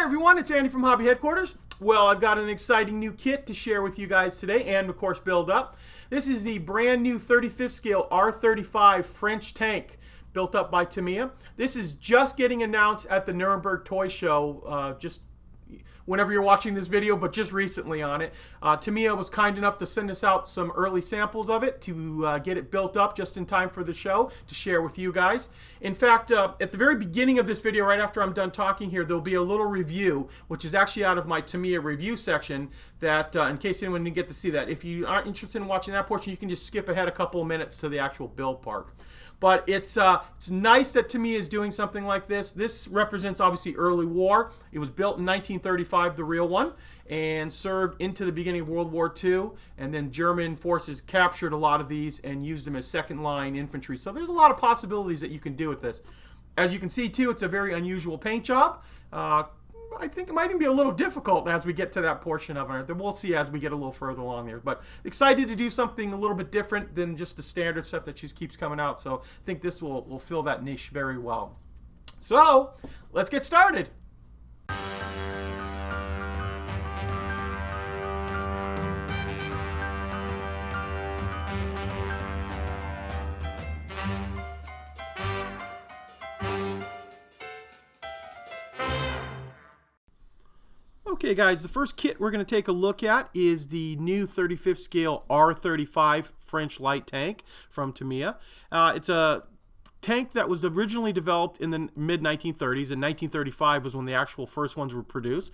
Hi everyone, it's Andy from Hobby Headquarters. Well, I've got an exciting new kit to share with you guys today and of course build up. This is the brand new 35th scale R35 French Tank built up by Tamiya. This is just getting announced at the Nuremberg Toy Show just whenever you're watching this video, but just recently on it. Tamiya was kind enough to send us out some early samples of it to get it built up just in time for the show to share with you guys. In fact, at the very beginning of this video, right after I'm done talking here, there'll be a little review, which is actually out of my Tamiya review section, that in case anyone didn't get to see that. If you aren't interested in watching that portion, you can just skip ahead a couple of minutes to the actual build part. But it's nice that Tamiya is doing something like this. This represents obviously early war. It was built in 1935, the real one, and served into the beginning of World War II. And then German forces captured a lot of these and used them as second line infantry. So there's a lot of possibilities that you can do with this. As you can see too, it's a very unusual paint job. I think it might even be a little difficult as we get to that portion of it. We'll see as we get a little further along there. But excited to do something a little bit different than just the standard stuff that just keeps coming out. So I think this will fill that niche very well. So let's get started. Okay guys, the first kit we're going to take a look at is the new 35th scale R35 French light tank from Tamiya. It's a tank that was originally developed in the mid-1930s, and 1935 was when the actual first ones were produced.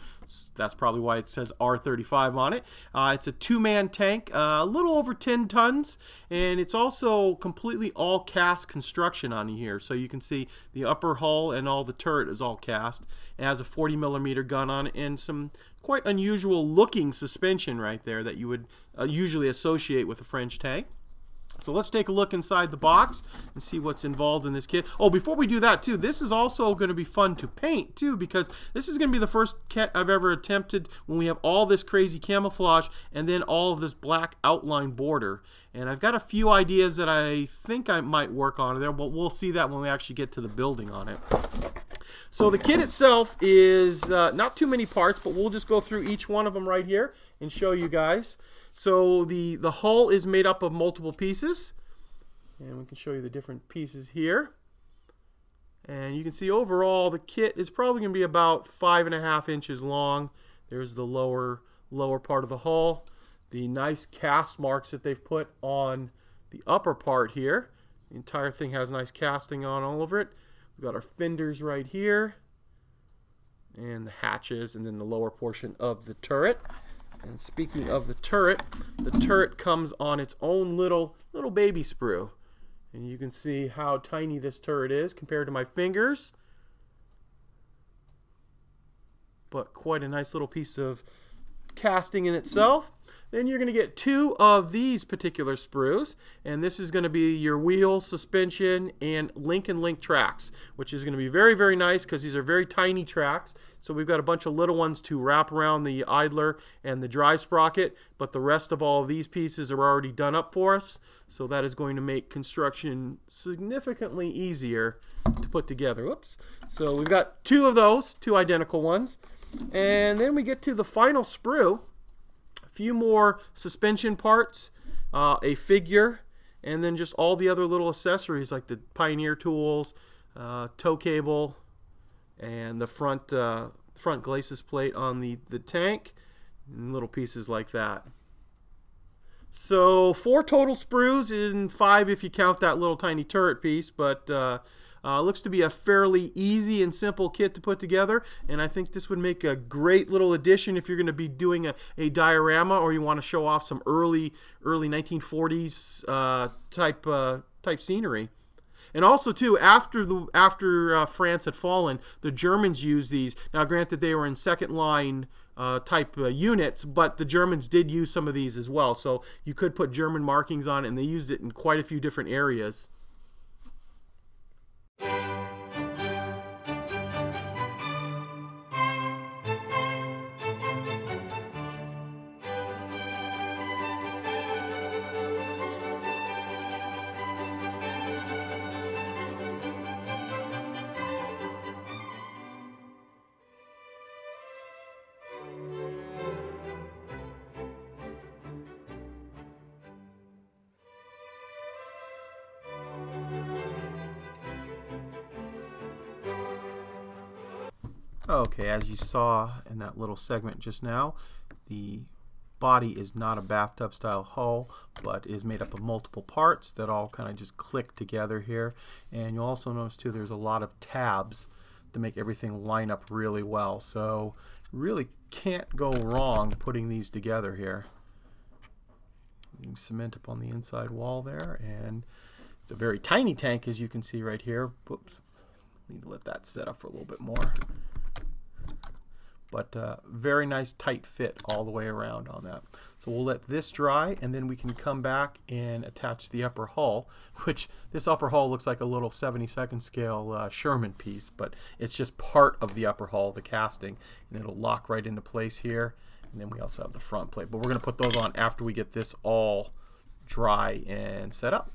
That's probably why it says R35 on it. It's a two-man tank, a little over 10 tons, and it's also completely all cast construction on here. So you can see the upper hull and all the turret is all cast. It has a 40mm gun on it and some quite unusual looking suspension right there that you would usually associate with a French tank. So let's take a look inside the box and see what's involved in this kit. Oh, before we do that too, this is also going to be fun to paint too, because this is going to be the first kit I've ever attempted when we have all this crazy camouflage and then all of this black outline border. And I've got a few ideas that I think I might work on there, but we'll see that when we actually get to the building on it. So the kit itself is not too many parts, but we'll just go through each one of them right here and show you guys. So the hull is made up of multiple pieces, and we can show you the different pieces here. And you can see overall the kit is probably going to be about 5.5 inches long. There's the lower part of the hull. The nice cast marks that they've put on the upper part here. The entire thing has nice casting on all over it. We've got our fenders right here, and the hatches, and then the lower portion of the turret. And speaking of the turret comes on its own little baby sprue. And you can see how tiny this turret is compared to my fingers. But quite a nice little piece of casting in itself. Then you're going to get two of these particular sprues, and this is going to be your wheel, suspension, and link tracks, which is going to be very, very nice because these are very tiny tracks. So we've got a bunch of little ones to wrap around the idler and the drive sprocket, but the rest of all of these pieces are already done up for us. So that is going to make construction significantly easier to put together. Whoops. So we've got two of those, two identical ones. And then we get to the final sprue. Few more suspension parts, a figure, and then just all the other little accessories like the Pioneer tools, tow cable, and the front glacis plate on the tank, and little pieces like that. So 4 total sprues, and 5 if you count that little tiny turret piece, but looks to be a fairly easy and simple kit to put together, and I think this would make a great little addition if you're going to be doing a diorama, or you want to show off some early 1940s type scenery. And also too, after France had fallen, the Germans used these. Now granted, they were in second line type units, but the Germans did use some of these as well, so you could put German markings on it, and they used it in quite a few different areas. Okay, as you saw in that little segment just now, the body is not a bathtub style hull, but is made up of multiple parts that all kind of just click together here. And you'll also notice too there's a lot of tabs to make everything line up really well. So really can't go wrong putting these together here. Cement up on the inside wall there, and it's a very tiny tank, as you can see right here. Whoops, need to let that set up for a little bit more. But very nice tight fit all the way around on that. So we'll let this dry, and then we can come back and attach the upper hull, which this upper hull looks like a little 72nd scale Sherman piece, but it's just part of the upper hull, the casting, and it'll lock right into place here. And then we also have the front plate, but we're going to put those on after we get this all dry and set up.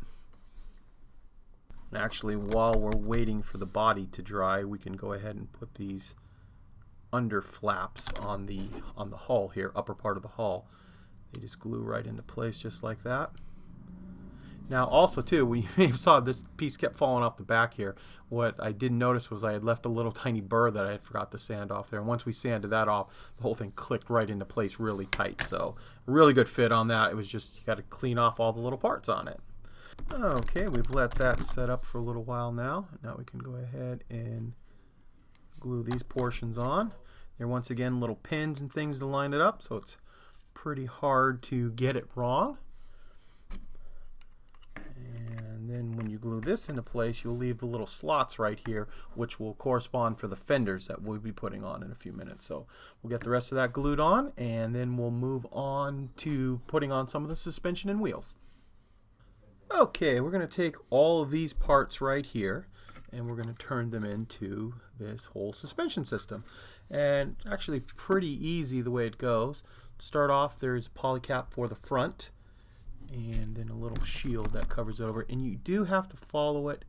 And actually, while we're waiting for the body to dry, we can go ahead and put these under flaps on the hull here, upper part of the hull. They just glue right into place just like that. Now also too, we saw this piece kept falling off the back here. What I didn't notice was I had left a little tiny burr that I had forgot to sand off there. And once we sanded that off, the whole thing clicked right into place really tight. So really good fit on that. It was just, you got to clean off all the little parts on it. Okay, we've let that set up for a little while now. Now we can go ahead and glue these portions on. There once again little pins and things to line it up, so it's pretty hard to get it wrong. And then when you glue this into place, you'll leave the little slots right here, which will correspond for the fenders that we'll be putting on in a few minutes. So we'll get the rest of that glued on, and then we'll move on to putting on some of the suspension and wheels. Okay, we're going to take all of these parts right here, and we're going to turn them into this whole suspension system. And it's actually pretty easy the way it goes. To start off, there's a polycap for the front, and then a little shield that covers it over. And you do have to follow it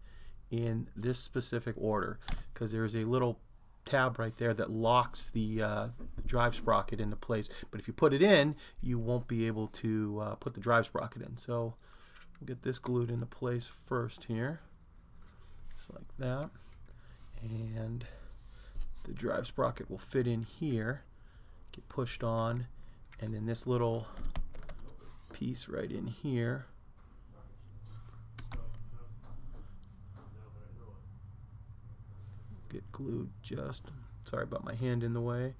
in this specific order, because there's a little tab right there that locks the drive sprocket into place. But if you put it in, you won't be able to put the drive sprocket in. So we'll get this glued into place first here, just like that. And the drive sprocket will fit in here, get pushed on, and then this little piece right in here get glued just, sorry about my hand in the way,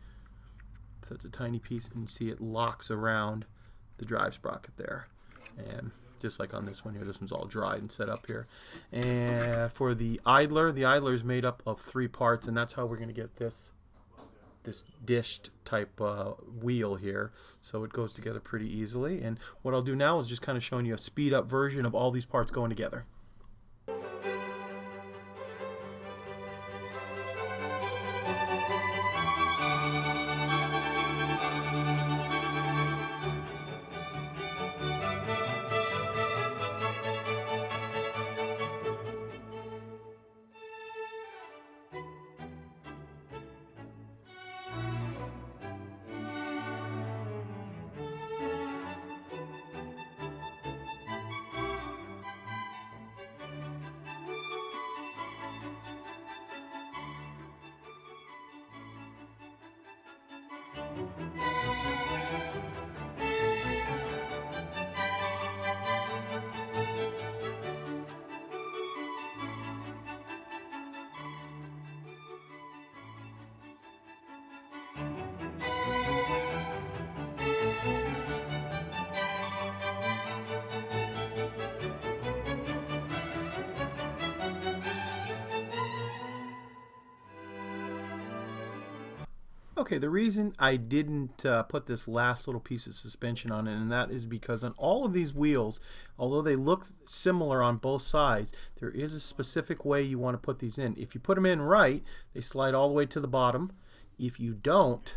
such a tiny piece, and you see it locks around the drive sprocket there. And just like on this one here, this one's all dried and set up here. And for the idler is made up of 3 parts, and that's how we're going to get this dished type wheel here. So it goes together pretty easily. And what I'll do now is just kind of showing you a speed up version of all these parts going together. Okay, the reason I didn't put this last little piece of suspension on it, and that is because on all of these wheels, although they look similar on both sides, there is a specific way you want to put these in. If you put them in right, they slide all the way to the bottom. If you don't,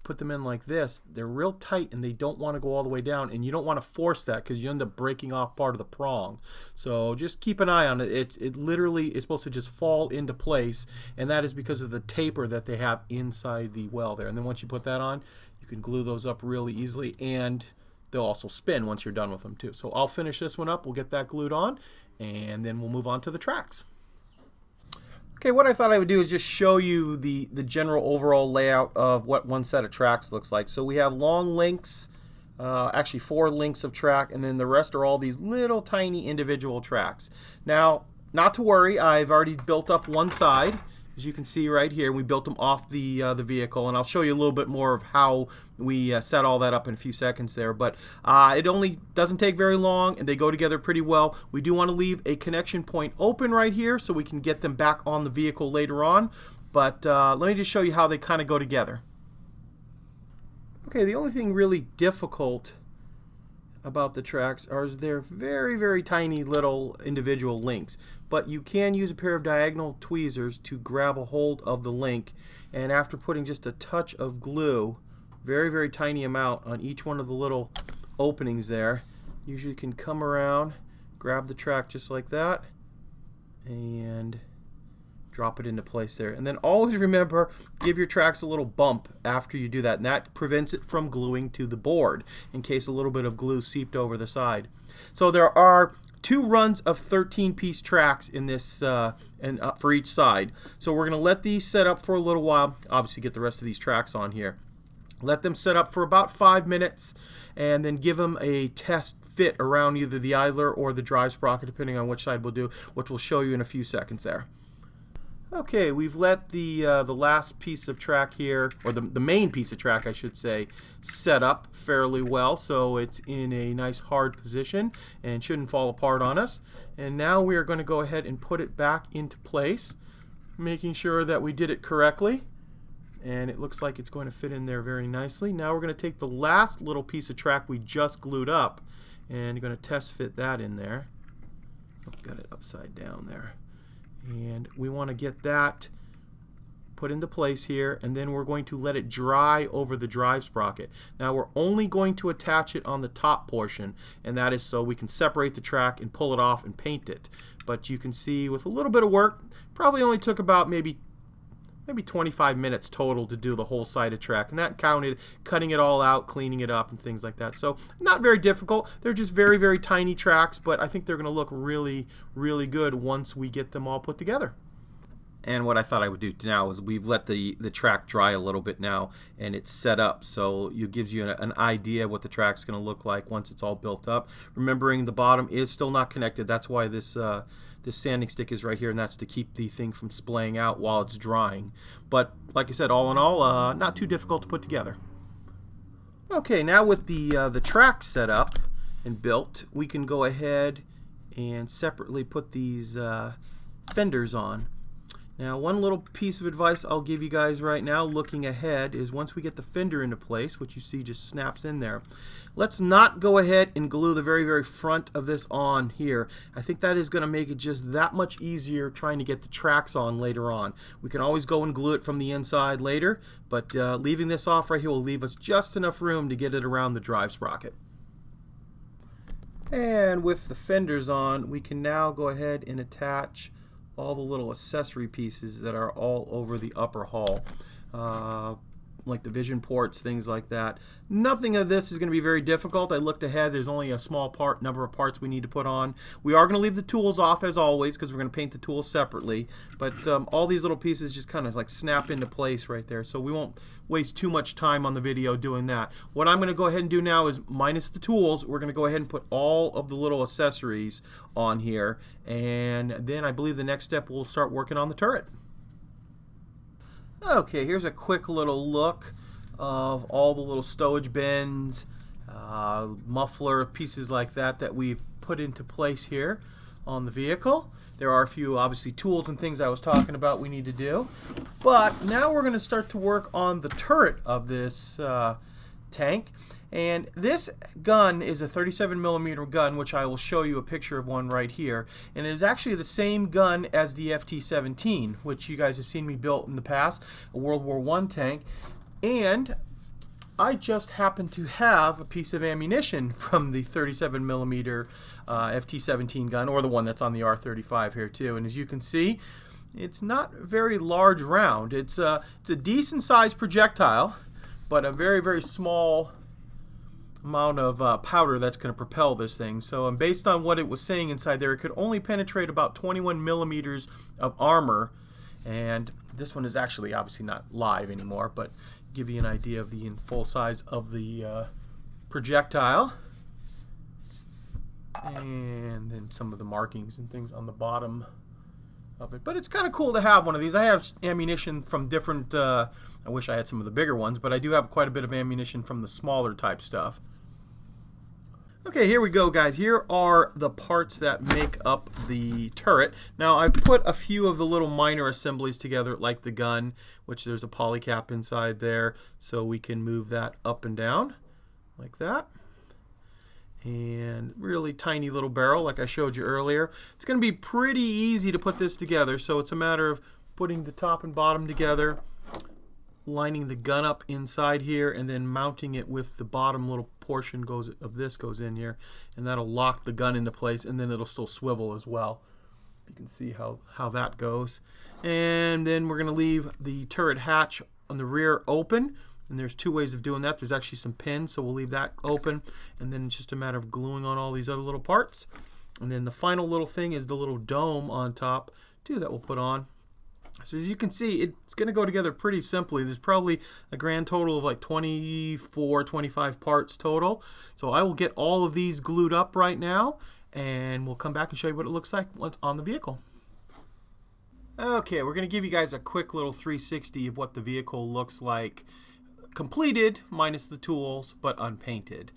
put them in like this, they're real tight and they don't want to go all the way down, and you don't want to force that because you end up breaking off part of the prong. So just keep an eye on it. It literally is supposed to just fall into place, and that is because of the taper that they have inside the well there. And then once you put that on, you can glue those up really easily, and they'll also spin once you're done with them too. So I'll finish this one up, we'll get that glued on, and then we'll move on to the tracks. Okay, what I thought I would do is just show you the general overall layout of what one set of tracks looks like. So we have long links, actually 4 links of track, and then the rest are all these little tiny individual tracks. Now, not to worry, I've already built up one side. As you can see right here, we built them off the vehicle, and I'll show you a little bit more of how we set all that up in a few seconds there. But it only doesn't take very long, and they go together pretty well. We do want to leave a connection point open right here so we can get them back on the vehicle later on. But let me just show you how they kind of go together. Okay, the only thing really difficult about the tracks are they're very, very tiny little individual links. But you can use a pair of diagonal tweezers to grab a hold of the link, and after putting just a touch of glue, very, very tiny amount on each one of the little openings there, usually can come around, grab the track just like that, and drop it into place there. And then always remember, give your tracks a little bump after you do that, and that prevents it from gluing to the board in case a little bit of glue seeped over the side. So there are 2 runs of 13-piece tracks in this for each side. So we're going to let these set up for a little while, obviously get the rest of these tracks on here. Let them set up for about 5 minutes, and then give them a test fit around either the idler or the drive sprocket, depending on which side we'll do, which we'll show you in a few seconds there. Okay, we've let the last piece of track here, or the main piece of track I should say, set up fairly well, so it's in a nice hard position and shouldn't fall apart on us. And now we are going to go ahead and put it back into place, making sure that we did it correctly. And it looks like it's going to fit in there very nicely. Now we're going to take the last little piece of track we just glued up, and you're going to test fit that in there. I've got it upside down there. And we want to get that put into place here, and then we're going to let it dry over the drive sprocket. Now we're only going to attach it on the top portion, and that is so we can separate the track and pull it off and paint it. But you can see with a little bit of work, probably only took about maybe 25 minutes total to do the whole side of track, and that counted cutting it all out, cleaning it up, and things like that. So not very difficult. They're just very, very tiny tracks, but I think they're going to look really, really good once we get them all put together. And what I thought I would do now is we've let the track dry a little bit now, and it's set up, so it gives you an idea of what the track's going to look like once it's all built up. Remembering the bottom is still not connected. That's why this sanding stick is right here, and that's to keep the thing from splaying out while it's drying. But like I said, all in all, not too difficult to put together. Okay, now with the track set up and built, we can go ahead and separately put these fenders on. Now, one little piece of advice I'll give you guys right now, looking ahead, is once we get the fender into place, which you see just snaps in there, let's not go ahead and glue the very, very front of this on here. I think that is going to make it just that much easier trying to get the tracks on later on. We can always go and glue it from the inside later, but leaving this off right here will leave us just enough room to get it around the drive sprocket. And with the fenders on, we can now go ahead and attach all the little accessory pieces that are all over the upper hull, like the vision ports, things like that. Nothing of this is going to be very difficult. I looked ahead. There's only a small number of parts we need to put on. We are going to leave the tools off as always because we're going to paint the tools separately, but all these little pieces just kind of like snap into place right there, so we won't waste too much time on the video doing that. What I'm going to go ahead and do now is, minus the tools, we're going to go ahead and put all of the little accessories on here, and then I believe the next step we'll start working on the turret. Okay, here's a quick little look of all the little stowage bins, muffler pieces like that we've put into place here on the vehicle. There are a few, obviously, tools and things I was talking about we need to do. But now we're going to start to work on the turret of this tank. And this gun is a 37mm gun, which I will show you a picture of one right here. And it is actually the same gun as the FT-17, which you guys have seen me build in the past, a World War I tank. And I just happen to have a piece of ammunition from the 37mm FT-17 gun, or the one that's on the R35 here too. And as you can see, it's not a very large round. It's a decent sized projectile, but a very, very small amount of powder that's going to propel this thing. So based on what it was saying inside there, it could only penetrate about 21mm of armor, And this one is actually obviously not live anymore, but give you an idea of the full size of the projectile. And then some of the markings and things on the bottom of it. But it's kind of cool to have one of these. I have ammunition from different, I wish I had some of the bigger ones, but I do have quite a bit of ammunition from the smaller type stuff. Okay, here we go, guys. Here are the parts that make up the turret. Now, I've put a few of the little minor assemblies together, like the gun, which there's a polycap inside there, so we can move that up and down like that. And really tiny little barrel, like I showed you earlier. It's going to be pretty easy to put this together, so it's a matter of putting the top and bottom together, lining the gun up inside here, and then mounting it with the bottom little portion goes in here, and that'll lock the gun into place, and then it'll still swivel as well. You can see how that goes. And then we're going to leave the turret hatch on the rear open, and there's two ways of doing that. There's actually some pins, so we'll leave that open, and then it's just a matter of gluing on all these other little parts. And then the final little thing is the little dome on top too that we'll put on. So as you can see, it's going to go together pretty simply. There's probably a grand total of like 24, 25 parts total. So I will get all of these glued up right now, and we'll come back and show you what it looks like once on the vehicle. Okay, we're going to give you guys a quick little 360 of what the vehicle looks like completed, minus the tools, but unpainted.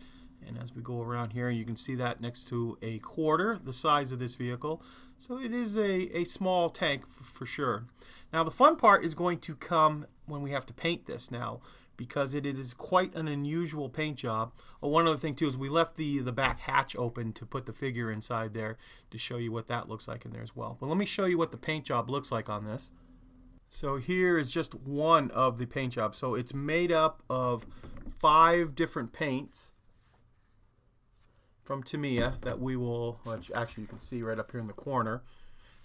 And as we go around here, you can see that next to a quarter the size of this vehicle. So it is a small tank for sure. Now the fun part is going to come when we have to paint this now, because it is quite an unusual paint job. Oh, one other thing too is we left the back hatch open to put the figure inside there to show you what that looks like in there as well. But let me show you what the paint job looks like on this. So here is just one of the paint jobs. So it's made up of 5 different paints from Tamiya that we will, which actually you can see right up here in the corner.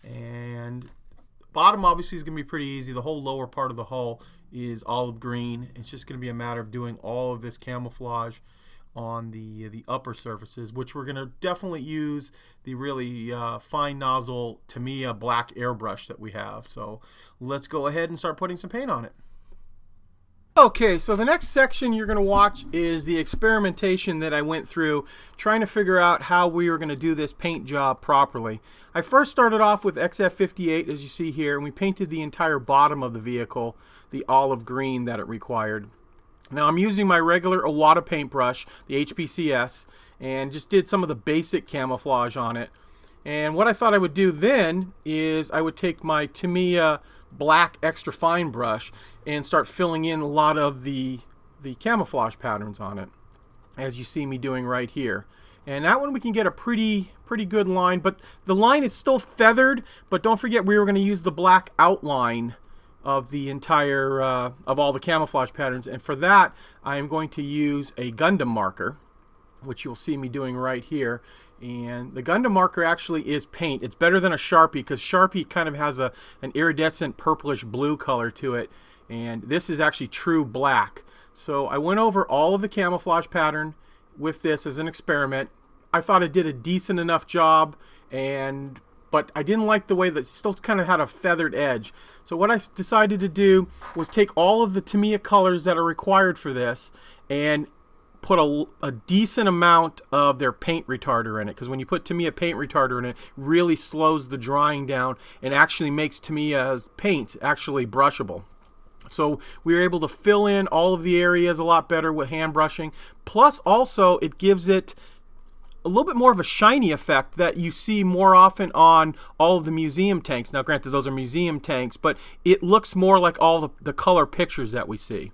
And bottom obviously is going to be pretty easy. The whole lower part of the hull is olive green. It's just going to be a matter of doing all of this camouflage on the upper surfaces, which we're going to definitely use the really fine nozzle Tamiya black airbrush that we have. So let's go ahead and start putting some paint on it. Okay, so the next section you're going to watch is the experimentation that I went through trying to figure out how we were going to do this paint job properly. I first started off with XF58, as you see here, and we painted the entire bottom of the vehicle the olive green that it required. Now I'm using my regular Iwata paintbrush, the HPCS, and just did some of the basic camouflage on it. And what I thought I would do then is I would take my Tamiya black extra fine brush and start filling in a lot of the camouflage patterns on it, as you see me doing right here. And that one we can get a pretty good line, but the line is still feathered, but don't forget we were going to use the black outline of the entire of all the camouflage patterns, and for that I am going to use a Gundam marker, which you'll see me doing right here. And the Gundam marker actually is paint. It's better than a Sharpie, because Sharpie kind of has an iridescent purplish blue color to it, and this is actually true black. So I went over all of the camouflage pattern with this as an experiment. I thought it did a decent enough job, but I didn't like the way that it still kind of had a feathered edge. So what I decided to do was take all of the Tamiya colors that are required for this and put a decent amount of their paint retarder in it, because when you put Tamiya paint retarder in it, really slows the drying down and actually makes Tamiya's paints actually brushable. So we were able to fill in all of the areas a lot better with hand brushing. Plus also it gives it a little bit more of a shiny effect that you see more often on all of the museum tanks. Now granted, those are museum tanks, but it looks more like all the color pictures that we see.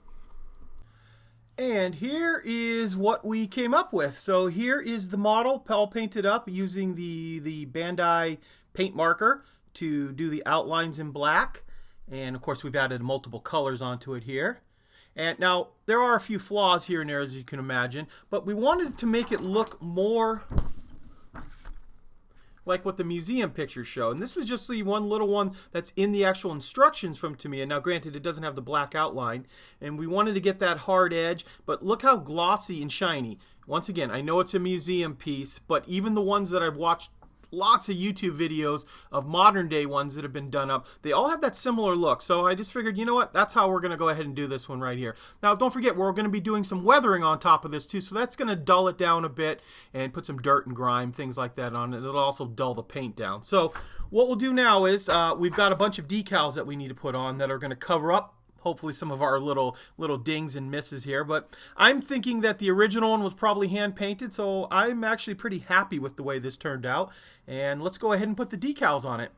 And here is what we came up with. So here is the model all painted up using the Bandai paint marker to do the outlines in black. And of course we've added multiple colors onto it here. And now there are a few flaws here and there, as you can imagine, but we wanted to make it look more like what the museum pictures show. And this was just the one little one that's in the actual instructions from Tamiya. Now granted, it doesn't have the black outline, and we wanted to get that hard edge, but look how glossy and shiny. Once again, I know it's a museum piece, but even the ones that I've watched lots of YouTube videos of modern day ones that have been done up. They all have that similar look. So I just figured, you know what, that's how we're going to go ahead and do this one right here. Now, don't forget, we're going to be doing some weathering on top of this too. So that's going to dull it down a bit and put some dirt and grime, things like that on it. It'll also dull the paint down. So what we'll do now is we've got a bunch of decals that we need to put on that are going to cover up hopefully some of our little dings and misses here. But I'm thinking that the original one was probably hand painted, so I'm actually pretty happy with the way this turned out. And let's go ahead and put the decals on it.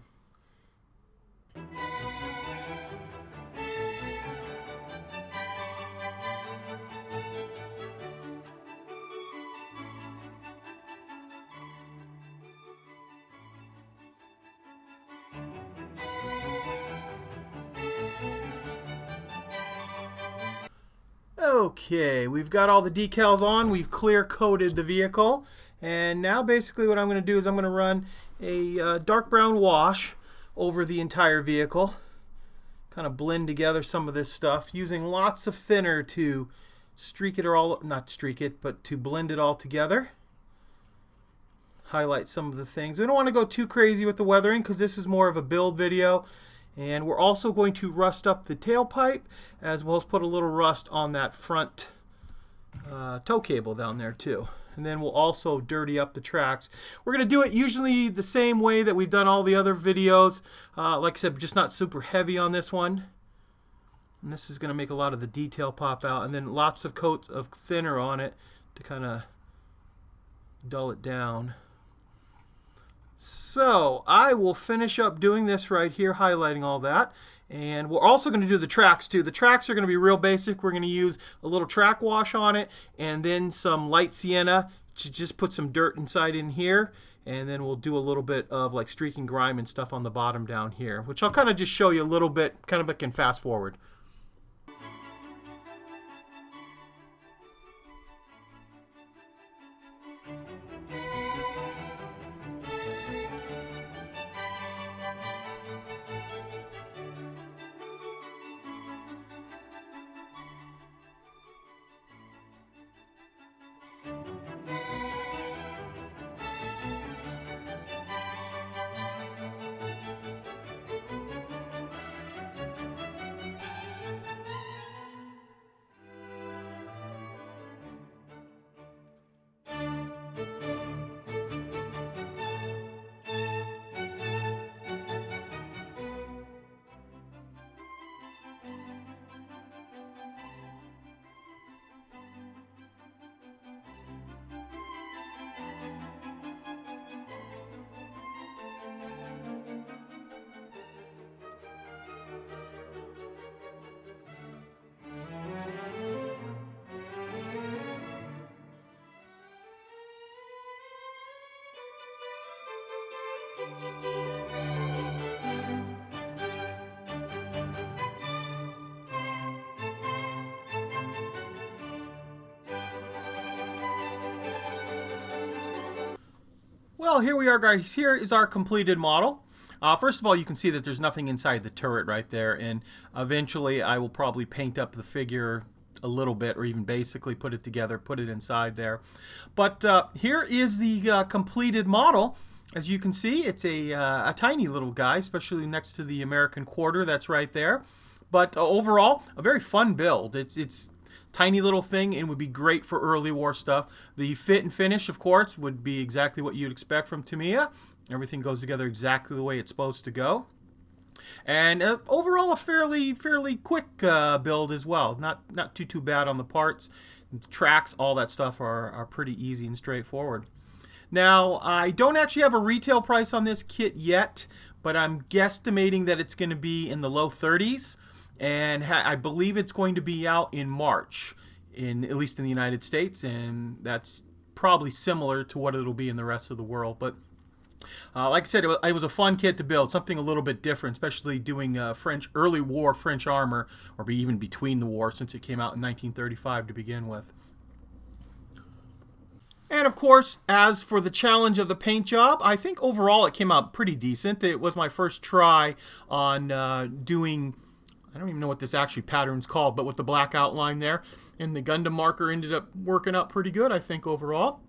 Okay, we've got all the decals on. We've clear coated the vehicle. And now basically what I'm going to do is I'm going to run a dark brown wash over the entire vehicle. Kind of blend together some of this stuff using lots of thinner to streak it all, not streak it, but to blend it all together. Highlight some of the things. We don't want to go too crazy with the weathering because this is more of a build video. And we're also going to rust up the tailpipe as well as put a little rust on that front tow cable down there too. And then we'll also dirty up the tracks. We're going to do it usually the same way that we've done all the other videos. Like I said, just not super heavy on this one. And this is going to make a lot of the detail pop out. And then lots of coats of thinner on it to kind of dull it down. So I will finish up doing this right here, highlighting all that. And we're also going to do the tracks too. The tracks are going to be real basic. We're going to use a little track wash on it and then some light sienna to just put some dirt inside in here. And then we'll do a little bit of like streaking grime and stuff on the bottom down here, which I'll kind of just show you a little bit, kind of like in fast forward. Well, here we are, guys. Here is our completed model. First of all, you can see that there's nothing inside the turret right there, and eventually I will probably paint up the figure a little bit, or even basically put it together, put it inside there. But here is the completed model. As you can see, it's a tiny little guy, especially next to the American quarter that's right there. But overall, a very fun build. It's tiny little thing and would be great for early war stuff. The fit and finish, of course, would be exactly what you'd expect from Tamiya. Everything goes together exactly the way it's supposed to go. And overall, a fairly quick build as well. Not too bad on the parts. Tracks, all that stuff are pretty easy and straightforward. Now, I don't actually have a retail price on this kit yet, but I'm guesstimating that it's going to be in the low 30s. And I believe it's going to be out in March, at least in the United States, and that's probably similar to what it'll be in the rest of the world. But like I said, it was a fun kit to build, something a little bit different, especially doing early war French armor, or even between the war, since it came out in 1935 to begin with. And of course, as for the challenge of the paint job, I think overall it came out pretty decent. It was my first try on doing, I don't even know what this actually pattern's called, but with the black outline there. And the Gundam marker ended up working out pretty good, I think, overall.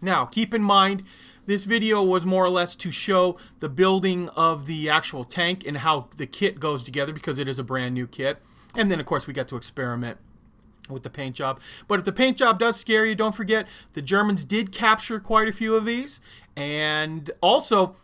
Now, keep in mind, This video was more or less to show the building of the actual tank and how the kit goes together, because it is a brand new kit. And then, of course, we got to experiment with the paint job. But if the paint job does scare you, don't forget the Germans did capture quite a few of these. And also,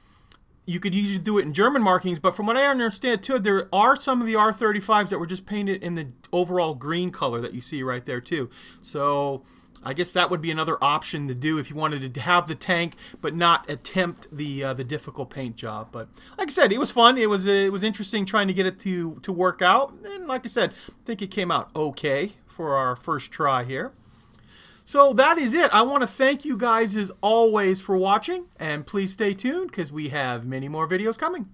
you could usually do it in German markings, but from what I understand too, there are some of the R35s that were just painted in the overall green color that you see right there too. So I guess that would be another option to do if you wanted to have the tank but not attempt the difficult paint job. But like I said, it was fun. It was interesting trying to get it to work out. And like I said, I think it came out okay for our first try here. So that is it. I want to thank you guys as always for watching, and please stay tuned because we have many more videos coming.